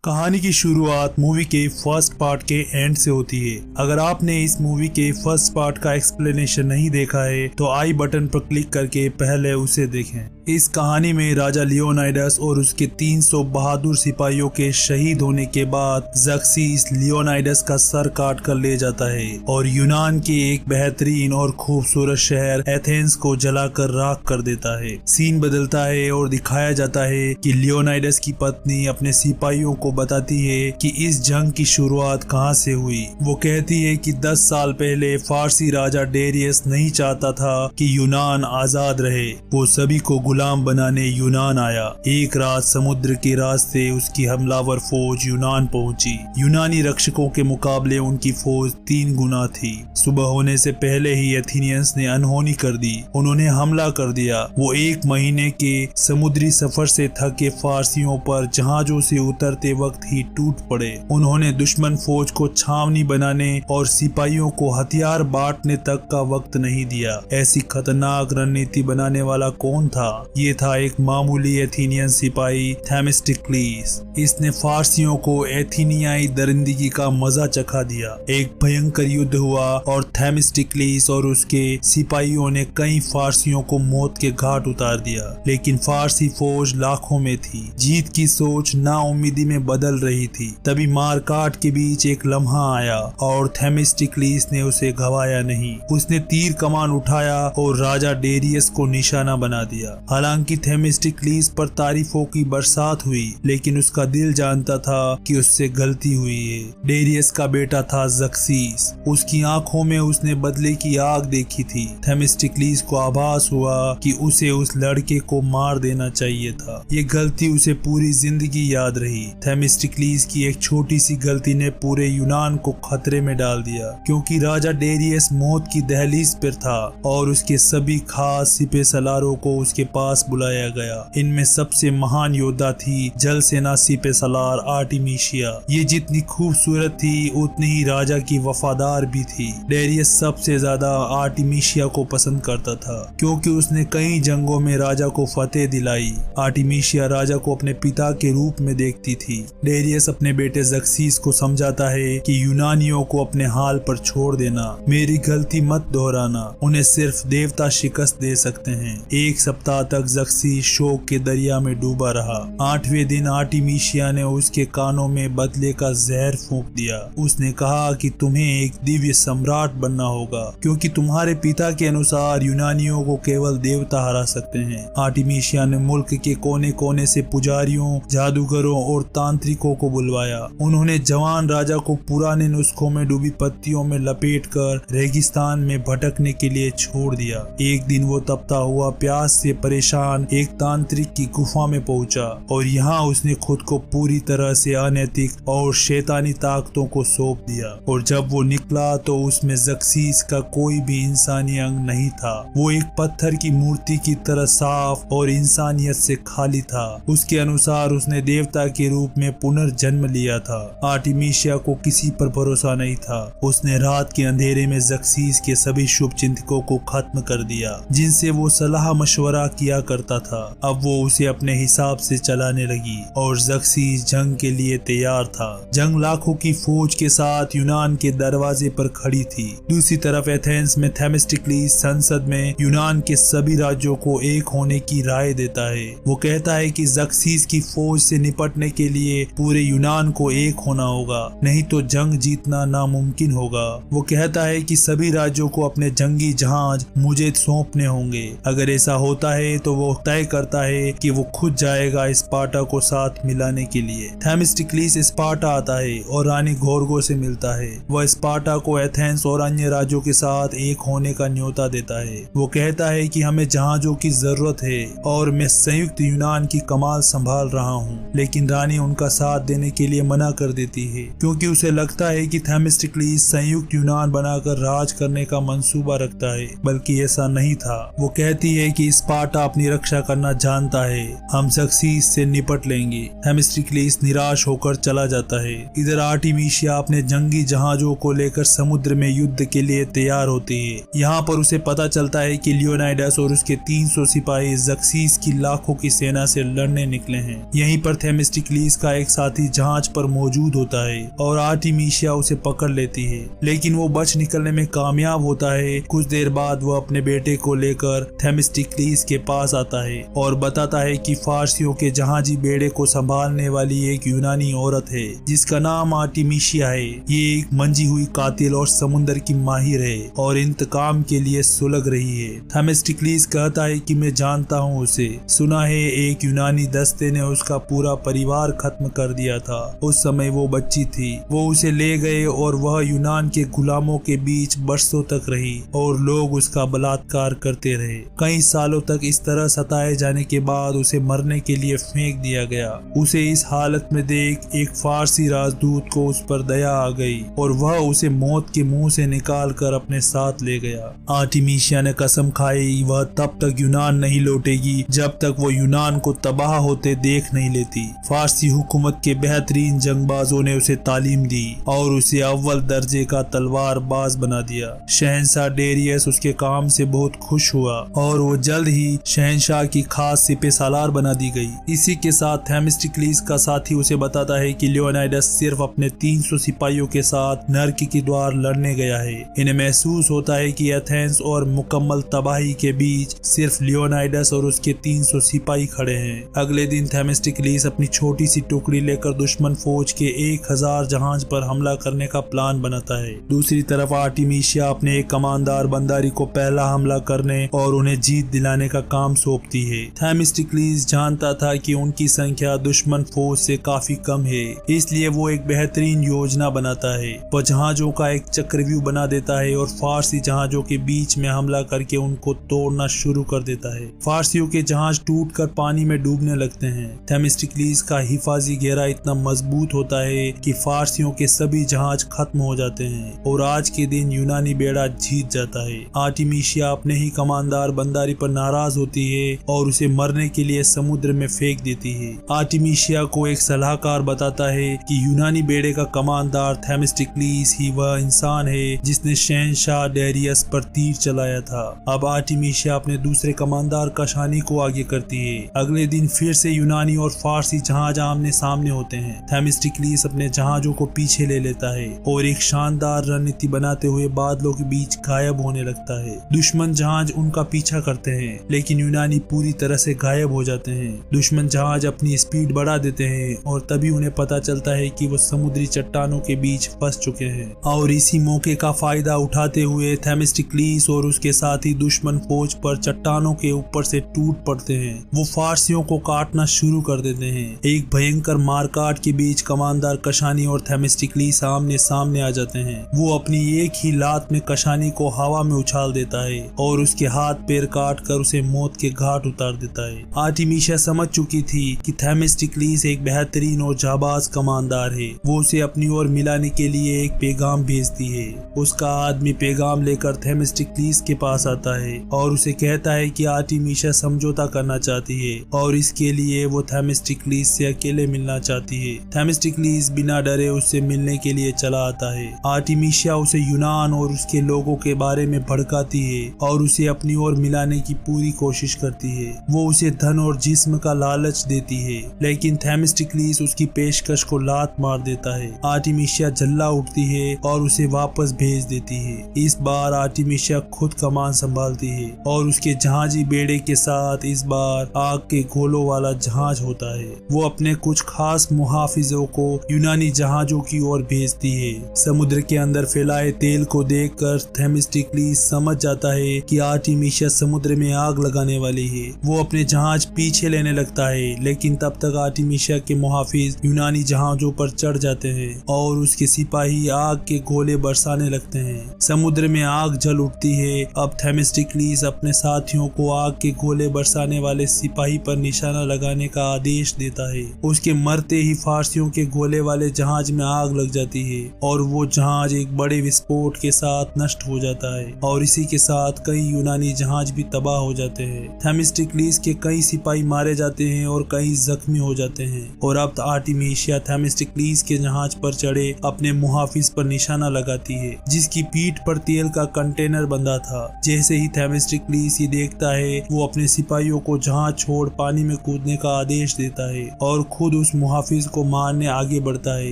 कहानी की शुरुआत मूवी के फर्स्ट पार्ट के एंड से होती है। अगर आपने इस मूवी के फर्स्ट पार्ट का एक्सप्लेनेशन नहीं देखा है तो आई बटन पर क्लिक करके पहले उसे देखें। इस कहानी में राजा लियोनाइडस और उसके 300 बहादुर सिपाहियों के शहीद होने के बाद ज़र्क्सीस लियोनाइडस का सर काट कर ले जाता है और यूनान के एक बेहतरीन और खूबसूरत शहर एथेंस को जलाकर राख कर देता है। सीन बदलता है और दिखाया जाता है कि लियोनाइडस की पत्नी अपने सिपाहियों को बताती है कि इस जंग की शुरुआत कहां से हुई। वो कहती है कि 10 साल पहले फारसी राजा डेरियस नहीं चाहता था कि यूनान आजाद रहे। वो सभी को गुलाम बनाने यूनान आया। एक रात समुद्र के रास्ते उसकी हमलावर फौज यूनान पहुंची। यूनानी रक्षकों के मुकाबले उनकी फौज 3 गुना थी। सुबह होने से पहले ही एथेनियंस ने अनहोनी कर दी। उन्होंने हमला कर दिया। वो 1 महीने के समुद्री सफर से थके फारसियों पर जहाजों से उतरते वक्त ही टूट पड़े। उन्होंने दुश्मन फौज को छावनी बनाने और सिपाहियों को हथियार बांटने तक का वक्त नहीं दिया। ऐसी खतरनाक रणनीति बनाने वाला कौन था? ये था एक मामूली एथेनियन सिपाही थेमिस्टिक्लीस। इसने फारसियों को एथेनियाई दरिंदगी का मजा चखा दिया। एक भयंकर युद्ध हुआ और थेमिस्टिक्लीस और उसके सिपाहियों ने कई फारसियों को मौत के घाट उतार दिया। लेकिन फारसी फौज लाखों में थी। जीत की सोच नाउम्मीदी में बदल रही थी। तभी मारकाट के बीच एक लम्हा आया और थेमिस्टिक्लीस ने उसे गवाया नहीं। उसने तीर कमान उठाया और राजा डेरियस को निशाना बना दिया। हालांकि थेमिस्टिक्लीस पर तारीफों की बरसात हुई, लेकिन उसका दिल जानता था कि उससे गलती हुई है। डेरियस का बेटा था ज़र्क्सीस। उसकी आंखों में उसने बदले की आग देखी थी। थेमिस्टिक्लीस को आभास हुआ कि उसे उस लड़के को मार देना चाहिए था। ये गलती उसे पूरी जिंदगी याद रही। थेमिस्टिक्लीस की एक छोटी सी गलती ने पूरे यूनान को खतरे में डाल दिया, क्योंकि राजा डेरियस मौत की दहलीज पर था और उसके सभी खास सिपह सलारों को उसके पास बुलाया गया। इनमें सबसे महान योद्धा थी जल सेना सिपह सलार आर्टिमीशिया। ये जितनी खूबसूरत थी उतनी ही राजा की वफादार भी थी। डेरियस सबसे ज्यादा आर्टिमीशिया को पसंद करता था, क्योंकि उसने कई जंगों में राजा को फतेह दिलाई। आर्टिमीशिया राजा को अपने पिता के रूप में देखती थी। डेरियस अपने बेटे ज़र्क्सीस को समझाता है कि यूनानियों को अपने हाल पर छोड़ देना, मेरी गलती मत दोहराना, उन्हें सिर्फ देवता शिकस्त दे सकते हैं। एक सप्ताह तक ज़र्क्सीस शोक के दरिया में डूबा रहा। 8वें दिन आर्टिमीशिया ने उसके कानों में बदले का जहर फूंक दिया। उसने कहा कि तुम्हें एक दिव्य सम्राट बनना होगा, क्योंकि तुम्हारे पिता के अनुसार यूनानियों को केवल देवता हरा सकते हैं। आर्टिमीशिया ने मुल्क के कोने कोने से पुजारियों, जादूगरों और तांत्रिकों को बुलवाया। उन्होंने जवान राजा को पुराने नुस्खों में डूबी पत्तियों में लपेटकर रेगिस्तान में भटकने के लिए छोड़ दिया। एक दिन वो तपता हुआ प्यास से परेशान एक तांत्रिक की गुफा में पहुंचा और यहाँ उसने खुद को पूरी तरह से अनैतिक और शैतानी ताकतों को सौंप दिया। और जब वो निकला तो उसमें ज़र्क्सीस का कोई भी इंसानी अंग नहीं था। वो एक पत्थर की मूर्ति की तरह साफ और इंसानियत से खाली था। उसके अनुसार उसने देवता के रूप में पुनर्जन्म लिया था। आर्टिमीशिया को किसी पर भरोसा नहीं था। उसने रात के अंधेरे में ज़र्क्सीस के सभी शुभ चिंतकों को खत्म कर दिया, जिनसे वो सलाह मशवरा किया करता था। अब वो उसे अपने हिसाब से चलाने लगी और ज़र्क्सीस जंग के लिए तैयार था। जंग लाखों की फौज के साथ यूनान के दरवाजे पर खड़ी थी। दूसरी तरफ एथेंस में थेमिस्टिक्लीस संसद में यूनान के सभी राज्यों को एक होने की राय देता है। वो कहता है कि ज़र्क्सीस की फौज से निपटने के लिए पूरे यूनान को एक होना होगा, नहीं तो जंग जीतना नामुमकिन होगा। वो कहता है कि सभी राज्यों को अपने जंगी जहाज मुझे सौंपने होंगे। अगर ऐसा होता है तो वो तय करता है कि वो खुद जाएगा स्पार्टा को साथ मिलाने के लिए। थेमिस्टिक्लीस स्पार्टा आता है और रानी गोर्गो से मिलता है। वह स्पार्टा को एथेंस और अन्य राज्यों के साथ एक होने का न्योता देता है। वो कहता है कि हमें जहाजों की जरूरत है और मैं संयुक्त यूनान की कमाल संभाल रहा हूँ। लेकिन रानी उनका साथ देने के लिए मना कर देती है, क्योंकि उसे लगता है कि थेमिस्टिक्लीस संयुक्त यूनान बनाकर राज करने का मंसूबा रखता है, बल्कि ऐसा नहीं था। वो कहती है कि स्पार्टा अपनी रक्षा करना जानता है, हम सक्सीस से निपट लेंगे। थेमिस्टोक्लिस निराश होकर चला जाता है। इधर आर्टेमिसिया अपने जंगी जहाजों को लेकर समुद्र में युद्ध के लिए तैयार होती है। यहाँ पर उसे पता चलता है कि लियोनाइडस और उसके 300 सिपाही ज़क्सीस की लाखों की सेना से लड़ने निकले हैं। यहीं पर थेमिस्टोक्लिस का एक साथी जहाज पर मौजूद होता है और आर्टेमिसिया उसे पकड़ लेती है, लेकिन वो बच निकलने में कामयाब होता है। कुछ देर बाद वो अपने बेटे को लेकर थेमिस्टोक्लिस के पास आता है और बताता है कि फारसियों के जहाजी बेड़े को संभालने वाली एक यूनानी औरत है जिसका नाम आर्टेमिसिया है। ये एक मंजी हुई कातिल और समुद्र की माहिर है और इंतकाम के लिए सुलग रही है। थेमिस्टोक्लिस कहता है कि मैं जानता हूँ उसे, सुना है एक यूनानी दस्ते ने उसका पूरा परिवार खत्म कर दिया था। उस समय वो बच्ची थी, वो उसे ले गए और वह यूनान के गुलामों के बीच बरसों तक रही और लोग उसका बलात्कार करते रहे। कई सालों तक इस तरह सताए जाने के बाद उसे मरने के लिए फेंक दिया गया। उसे इस हालत में देख एक फारसी राजदूत को उस पर दया आ गई और वह उसे मौत के मुंह से निकाल कर अपने साथ ले गया। आर्टेमिसिया ने कसम खाई वह तब तक यूनान नहीं लौटेगी जब तक वो यूनान को तबाह होते देख नहीं लेती। फारसी हुकूमत के बेहतरीन जंगबाजों ने उसे तालीम दी और उसे अव्वल दर्जे का तलवारबाज बना दिया। शहंशाह डेरियस उसके काम से बहुत खुश हुआ और वो जल्द ही शहंशाह की खास सिपह सालार बना दी गई। इसी के साथ थेमिस्टोक्लिस का साथी उसे बताता है कि लियोनाइडस सिर्फ अपने 300 सिपाहियों के साथ नरकी के द्वार लड़ने गया है। इन्हें महसूस होता है कि एथेंस और मुकम्मल तबाही के बीच सिर्फ लियोनाइडस और उसके 300 सिपाही खड़े हैं। अगले दिन थेमिस्टोक्लिस अपनी छोटी सी टुकड़ी लेकर दुश्मन फौज के 1000 जहाज पर हमला करने का प्लान बनाता है। दूसरी तरफ आर्टेमिसिया अपने एक कमानदार बंदारी को पहला हमला करने और उन्हें जीत दिलाने का काम सौंपती है। थेमिस्टोक्लिस जानता था कि उनकी संख्या दुश्मन फौज से काफी कम है, इसलिए वो एक बेहतरीन योजना बनाता है। वह जहाजों का एक चक्रव्यूह बना देता है और फारसी जहाजों के बीच में हमला करके उनको तोड़ना शुरू कर देता है। फारसियों के जहाज टूटकर पानी में डूबने लगते हैं। थेमिस्टोक्लिस का हिफाजी घेरा इतना मजबूत होता है कि फारसियों के सभी जहाज खत्म हो जाते हैं और आज के दिन यूनानी बेड़ा जीत जाता है। आर्टेमिसिया अपने ही कमानदार बंदारी पर नाराज होती है और उसे मरने के लिए समुद्र में फेंक देती है। आर्टेमिसिया को एक सलाहकार बताता है कि यूनानी बेड़े का कमानदार थेमिस्टोक्लिस ही वह इंसान है जिसने शहंशाह डेरियस पर तीर चलाया था। अब आर्टेमिसिया अपने दूसरे कमानदार कशानी को आगे करती है। अगले दिन फिर से यूनानी और फारसी जहाज आमने सामने होते हैं। थेमिस्टोक्लिस अपने जहाजों को पीछे ले लेता है और एक शानदार रणनीति बनाते हुए बादलों के बीच गायब होने लगता है। दुश्मन जहाज उनका पीछा करते हैं लेकिन यूनानी पूरी तरह से गायब हो जाते हैं। दुश्मन जहाज अपनी स्पीड बढ़ा देते हैं और तभी उन्हें पता चलता है कि वो समुद्री चट्टानों के बीच फंस चुके हैं और इसी मौके का फायदा उठाते हुए थेमिस्टोक्लिस और उसके साथी दुश्मन फौज पर चट्टानों के ऊपर से टूट पड़ते हैं। वो फारसियों को काटना शुरू कर देते हैं। एक भयंकर मारकाट के बीच कमानदार कशानी और थेमिस्टोक्लिस आमने सामने आ जाते हैं। वो अपनी एक ही लात में कशानी को हवा में उछाल देता है और उसके हाथ पैर काट कर उसे मौत के घाट उतार देता है। आर्टेमिसिया समझ चुकी थी कि थेमिस्टोक्लिस एक बेहतरीन और जाबाज कमानदार है। वो उसे अपनी ओर मिलाने के लिए एक पैगाम भेजती है। उसका आदमी पैगाम लेकर थेमिस्टोक्लिस के पास आता है और उसे कहता है कि आर्टेमिसिया समझौता करना चाहती है और इसके लिए वो थेमिस्टोक्लिस से अकेले मिलना चाहती है। थेमिस्टोक्लिस बिना डरे उससे मिलने के लिए चला आता है। आर्टेमिसिया उसे यूनान और उसके लोगों के बारे में भड़काती है और उसे अपनी ओर मिलाने की पूरी कोशिश करती है। वो उसे धन और जिस्म का लालच देती है लेकिन थेमिस्टोक्लिस उसकी पेशकश को लात मार देता है। आर्टेमिसिया जल्ला उठती है और उसे वापस भेज देती है। इस बार आर्टेमिसिया खुद कमान संभालती है और उसके जहाजी बेड़े के साथ इस बार आग के गोलों वाला जहाज होता है। वो अपने कुछ खास मुहाफिजों को यूनानी जहाजों की ओर भेजती है। समुद्र के अंदर फैलाए तेल को देखकर थेमिस्टोक्लिस समझ जाता है कि आर्टेमिसिया समुद्र में आग लगाने वाली है। वो अपने जहाज पीछे लेने लगता है लेकिन तब तक आर्टेमिसिया के मुहाफिज यूनानी जहाजों पर चढ़ जाते हैं और उसके सिपाही आग के गोले बरसाने लगते हैं। समुद्र में आग जल उठती है। अब थेमिस्टोक्लिस अपने साथियों को आग के गोले बरसाने वाले सिपाही पर निशाना लगाने का आदेश देता है। उसके मरते ही फारसियों के गोले वाले जहाज में आग लग जाती है और वो जहाज एक बड़े विस्फोट के साथ नष्ट हो जाता है और इसी के साथ कई यूनानी जहाज भी तबाह हो जाते हैं। है। थेमिस्टोक्लिस के कई सिपाही मारे जाते हैं और कई जख्मी हो जाते हैं और अब आर्टेमिया थेमिस्टोक्लिस के जहाज पर चढ़े अपने मुहाफिज पर निशाना लगाती है, जिसकी पीठ पर तेल का कंटेनर बंधा था। जैसे ही थेमिस्टोक्लिस ये देखता है, वो अपने सिपाहियों को जहाज छोड़ पानी में कूदने का आदेश देता है और खुद उस मुहाफिज को मारने आगे बढ़ता है,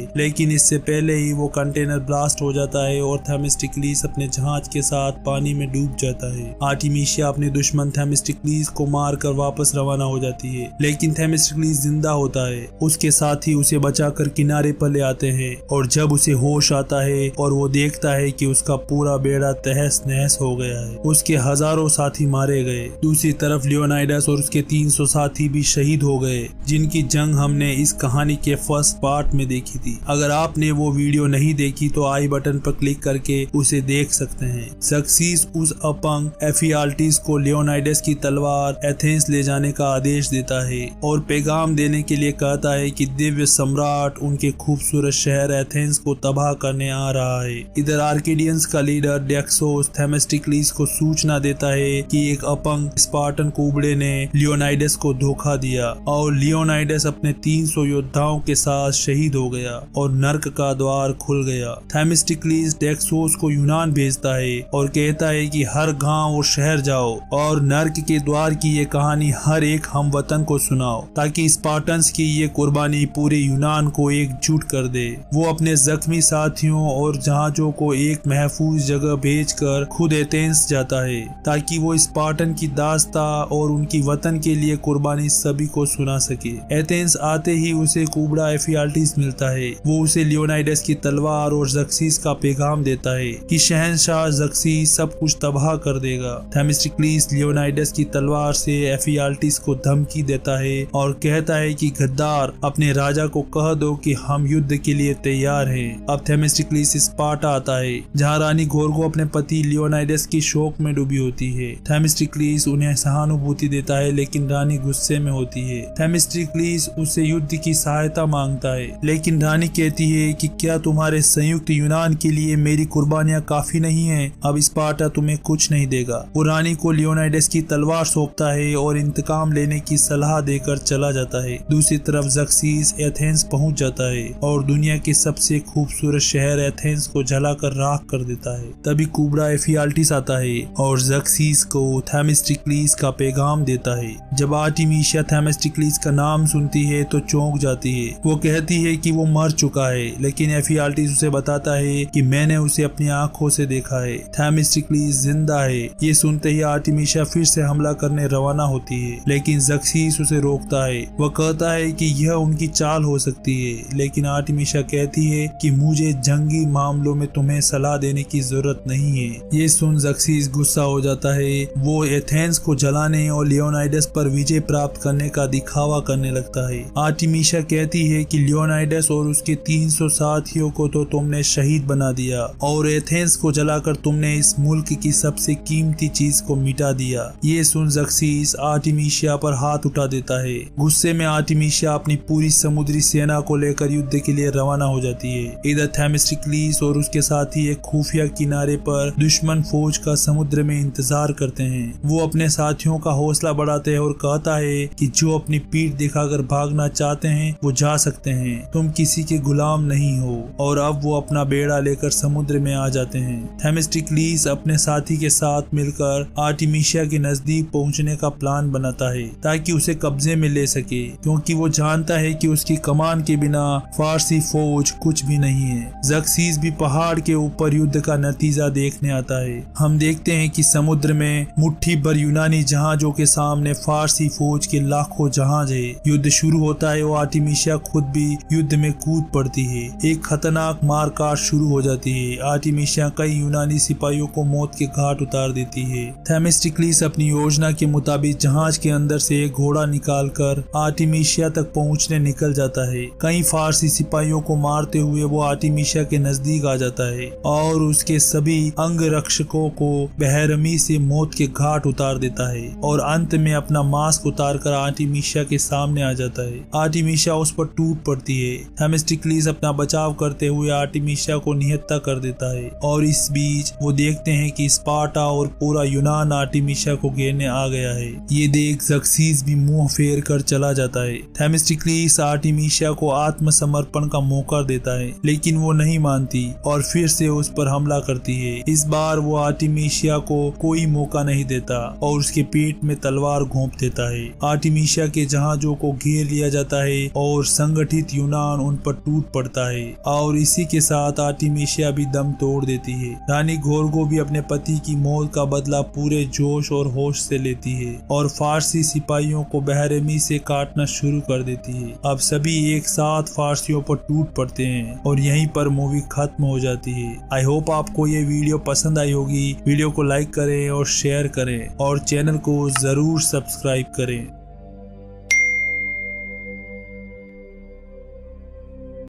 लेकिन इससे पहले ही वो कंटेनर ब्लास्ट हो जाता है और थेमिस्टोक्लिस अपने जहाज के साथ पानी में डूब जाता है। आर्टेमिया अपने दुश्मन थेमिस्टोक्लिस को मारकर वापस रवाना हो जाती है, लेकिन थेमिस्टोक्लिस जिंदा होता है। उसके साथ ही उसे बचाकर किनारे पर ले आते हैं और जब उसे होश आता है और वो देखता है कि उसका पूरा बेड़ा तहस नहस हो गया है, उसके हजारों साथी मारे गए। दूसरी तरफ लियोनाइडस और उसके 300 साथी भी शहीद हो गए, जिनकी जंग हमने इस कहानी के फर्स्ट पार्ट में देखी थी। अगर आपने वो वीडियो नहीं देखी तो आई बटन पर क्लिक करके उसे देख सकते हैं। ज़र्क्सिस उस अपंग एफियाल्टीस को लियोनाइडस की तलवार एथेंस ले जाने का आदेश देता है और पैगाम देने के लिए कहता है कि दिव्य सम्राट उनके खूबसूरत शहर एथेंस को तबाह करने आ रहा है। इधर आर्केडियंस का लीडर डेक्सोस थेमिस्टोक्लिस को सूचना देता है कि एक अपंग स्पार्टन कुबड़े ने लियोनाइडस को धोखा दिया और लियोनाइडस अपने 300 योद्धाओं के साथ शहीद हो गया और नर्क का द्वार खुल गया। थेमिस्टोक्लिस डेक्सोस को यूनान भेजता है और कहता है कि हर गांव और शहर जाओ और नर्क के द्वार की ये कहानी हर एक हमवतन को सुनाओ, ताकि स्पार्टन्स की ये कुर्बानी पूरे यूनान को एकजुट कर दे। वो अपने जख्मी साथियों और जहाजों को एक महफूज जगह भेजकर खुद एथेंस जाता है, ताकि वो स्पार्टन की दास्ता और उनकी वतन के लिए कुर्बानी सभी को सुना सके। एथेंस आते ही उसे कुबड़ा एफियाल्टीस मिलता है। वो उसे लियोनाइडस की तलवार और ज़र्क्सिस का पैगाम देता है कि शहंशाह ज़र्क्सिस सब कुछ तबाह कर देगा। थेमिस्टोक्लिस लियोनाइडस की तलवार से एफियाल्टीस को धमकी देता है और कहता है कि गद्दार, अपने राजा को कह दो कि हम युद्ध के लिए तैयार हैं। अब थेमिस्टोक्लिस स्पार्टा आता है, जहाँ रानी गोर्गो अपने पति लियोनाइडस की शोक में डूबी होती है। थेमिस्टोक्लिस उन्हें सहानुभूति देता है, लेकिन रानी गुस्से में होती है। थेमिस्टोक्लिस उससे युद्ध की सहायता मांगता है, लेकिन रानी कहती है कि क्या तुम्हारे संयुक्त यूनान के लिए मेरी कुर्बानियां काफी नहीं है? अब स्पार्टा तुम्हें कुछ नहीं देगा। वो रानी को लियोनाइडस की तलवार सौंपता है और इंतकाम लेने की सलाह देकर चला जाता है। दूसरी तरफ ज़र्क्सिस एथेंस पहुंच जाता है और दुनिया के सबसे खूबसूरत शहर एथेंस को जलाकर राख कर देता है। तभी कुबड़ा एफियाल्टीस आता है और ज़र्क्सिस को थेमिस्टोक्लिस का पैगाम देता है। जब आर्टेमिया थेमिस्टोक्लिस का नाम सुनती है तो चौंक जाती है। वो कहती है कि वो मर चुका है, लेकिन एफियाल्टीस उसे बताता है कि मैंने उसे अपनी आंखों से देखा है, थेमिस्टोक्लिस जिंदा है। ये सुनते ही आर्टेमिया फिर से हमला करने रवाना होती है, लेकिन ज़र्क्सिस उसे रोकता है। वह कहता है कि यह उनकी चाल हो सकती है, लेकिन आर्टेमिया कहती है कि मुझे जंगी मामलों में तुम्हें सलाह देने की जरूरत नहीं है। ये सुन ज़र्क्सिस गुस्सा हो जाता है। वो एथेंस को जलाने और लियोनाइडस पर विजय प्राप्त करने का दिखावा करने लगता है। आर्टेमिया कहती है कि लियोनाइडस और उसके 300 साथियों को तो तुमने शहीद बना दिया और एथेंस को जलाकर तुमने इस मुल्क की सबसे कीमती चीज को मिटा दिया। ये सुन ज़र्क्सिस आर्टेमिया पर हाथ उठा देता है। गुस्से में आर्टेमिया अपनी पूरी समुद्री सेना को लेकर युद्ध के लिए रवाना हो जाती है। इधर थेमिस्टोक्लिस और उसके साथी एक खुफिया किनारे पर दुश्मन फौज का समुद्र में इंतजार करते हैं। वो अपने साथियों का हौसला बढ़ाते हैं और कहता है कि जो अपनी पीठ दिखाकर भागना चाहते हैं वो जा सकते हैं, तुम किसी के गुलाम नहीं हो। और अब वो अपना बेड़ा लेकर समुद्र में आ जाते हैं। थेमिस्टोक्लिस अपने साथी के साथ मिलकर आर्टेमिया के नजदीक पहुंचने का प्लान बनाता है ताकि उसे कब्जे में ले सके, क्योंकि वो जानता है कि उसकी कमान के बिना फारसी फौज कुछ भी नहीं है। ज़र्क्सिस भी पहाड़ के ऊपर युद्ध का नतीजा देखने आता है। हम देखते हैं कि समुद्र में मुट्ठी भर यूनानी जहाजों के सामने फारसी फौज के लाखों जहाज है। युद्ध शुरू होता है और आर्टेमिया खुद भी युद्ध में कूद पड़ती है। एक खतरनाक मारकाट शुरू हो जाती है। आर्टेमिया कई यूनानी सिपाहियों को मौत के घाट उतार देती है। थेमिस्टोक्लिस अपनी योजना के मुताबिक जहाज के अंदर से एक घोड़ा निकालकर आर्टेमिया तक पहुंचने निकल जाता है। कई फारसी सिपाहियों को मारते हुए वो आर्टेमिया के नजदीक आ जाता है और उसके सभी अंगरक्षकों को बेरहमी से मौत के घाट उतार देता है और अंत में अपना मास्क उतारकर आर्टेमिया के सामने आ जाता है। आर्टेमिया उस पर टूट पड़ती है। थेमिस्टोक्लिस अपना बचाव करते हुए आर्टेमिया को निहत्था कर देता है और इस बीच वो देखते हैं कि स्पार्टा और पूरा यूनान आर्टेमिया को घेरने आ गया है। ये देख ज़र्क्सीस भी मुंह फेर कर चला जाता है। थेमिस्टोक्लिस आर्टेमिसिया को आत्मसमर्पण का मौका देता है, लेकिन वो नहीं मानती और फिर से उस पर हमला करती है। इस बार वो आर्टेमिसिया को कोई मौका नहीं देता और उसके पेट में तलवार घोंप देता है। आर्टेमिसिया के जहाजों को घेर लिया जाता है और संगठित यूनान उन पर टूट पड़ता है और इसी के साथ आर्टेमिसिया भी दम तोड़ देती है। रानी घोरगो भी अपने पति की मौत का बदला पूरे जोश और होश से लेती है और फारसी सिपाहियों को बेरहमी से काटना शुरू कर देती है। अब सभी एक साथ फारसियों पर टूट पड़ते हैं और यहीं पर मूवी खत्म हो जाती है। आई होप आपको ये वीडियो पसंद आई होगी। वीडियो को लाइक करें और शेयर करें और चैनल को जरूर सब्सक्राइब करें।